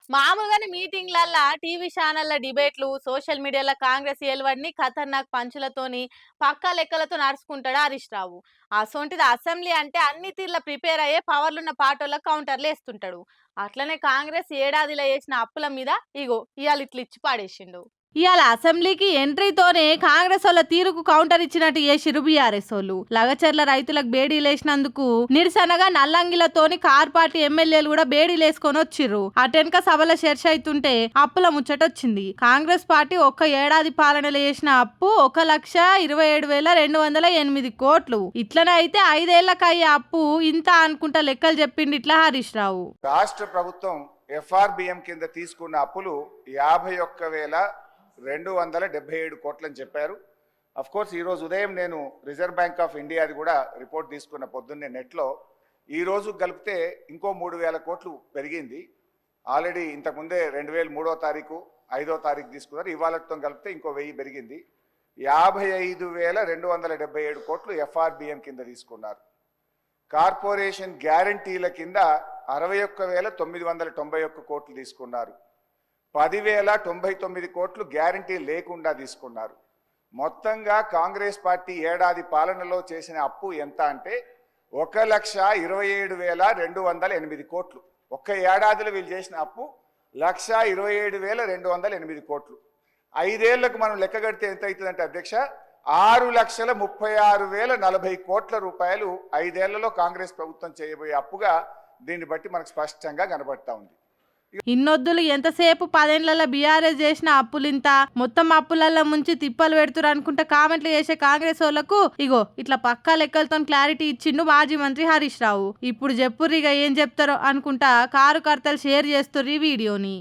మామూలుగానే మీటింగ్లల్లా, టీవీ ఛానళ్ళ డిబేట్లు, సోషల్ మీడియాలో కాంగ్రెస్ ఏలువడిని ఖతర్నాక్ పంచులతోని, పక్కా లెక్కలతో నడుచుకుంటాడు హరీష్ రావు. అసొంటిది అసెంబ్లీ అంటే అన్ని తీర్ల ప్రిపేర్ అయ్యే పవర్లున్న పార్టోళ్ళకి కౌంటర్‌లేస్తుంటాడు. అట్లనే కాంగ్రెస్ ఏడాదిలో చేసిన అప్పుల మీద ఇగో ఇయాల ఇట్లా ఇచ్చి పాడేసిండు. ఇవాళ అసెంబ్లీకి ఎంట్రీతోనే కాంగ్రెస్ వాళ్ళ తీరుకు కౌంటర్ ఇచ్చినట్టు చేసిరు బీఆర్ఎస్ వాళ్ళు. లగచర్ల రైతులకు బేడీలేసినందుకు నిరసనగా నల్లంగిలతోని కార్ పార్టీ ఎమ్మెల్యేలు కూడా బేడీలేసుకొని వచ్చిర్రు. అటెనక సభల చర్చ అవుతుంటే అప్పుల ముచ్చటొచ్చింది. కాంగ్రెస్ పార్టీ ఒక్క ఏడాది పాలనలో చేసిన అప్పు 1,27,208 కోట్లు. ఇట్లనే అయితే 5 ఏళ్లకయ్యే అప్పు ఇంత అనుకుంటా లెక్కలు చెప్పిండు ఇట్లా హరీష్ రావు. రాష్ట్ర ప్రభుత్వం ఎఫ్ఆర్బిఎం కింద తీసుకున్న అప్పులు 51,277 కోట్లని చెప్పారు. అఫ్ కోర్స్ ఈరోజు ఉదయం నేను రిజర్వ్ బ్యాంక్ ఆఫ్ ఇండియాది కూడా రిపోర్ట్ తీసుకున్న పొద్దున్నే నెట్లో. ఈరోజు కలిపితే ఇంకో 3,000 కోట్లు పెరిగింది. ఆల్రెడీ ఇంతకుముందే 2003వ తారీఖు 5వ తారీఖు తీసుకున్నారు. ఇవాళతో కలిపితే ఇంకో 1000 పెరిగింది. 55,277 కోట్లు ఎఫ్ఆర్బిఎం కింద తీసుకున్నారు. కార్పొరేషన్ గ్యారంటీల కింద 61,991 కోట్లు తీసుకున్నారు. 10,099 కోట్లు గ్యారంటీ లేకుండా తీసుకున్నారు. మొత్తంగా కాంగ్రెస్ పార్టీ ఏడాది పాలనలో చేసిన అప్పు ఎంత అంటే 1,27,208 కోట్లు. ఒక్క ఏడాదిలో వీళ్ళు చేసిన అప్పు 1,27,208 కోట్లు. 5 ఏళ్లకు మనం లెక్క కడితే ఎంత అవుతుందంటే అధ్యక్ష, 6,36,040 కోట్ల రూపాయలు 5 ఏళ్లలో కాంగ్రెస్ ప్రభుత్వం చేయబోయే అప్పుగా దీన్ని బట్టి మనకు స్పష్టంగా కనబడతా ఉంది. ఇన్నొద్దులు ఎంతసేపు 10 ఏళ్లలో బీఆర్ఎస్ చేసిన అప్పులింత, మొత్తం అప్పులలో ముంచి తిప్పలు పెడుతురు అనుకుంటే కామెంట్లు చేసే కాంగ్రెస్ వాళ్ళకు ఇగో ఇట్లా పక్కా లెక్కలతో క్లారిటీ ఇచ్చిండు మాజీ మంత్రి హరీష్ రావు. ఇప్పుడు చెప్పుర్రు ఇక ఏం చెప్తారో అనుకుంటా కారు కర్తలు షేర్ చేస్తుర్రు ఈ వీడియోని.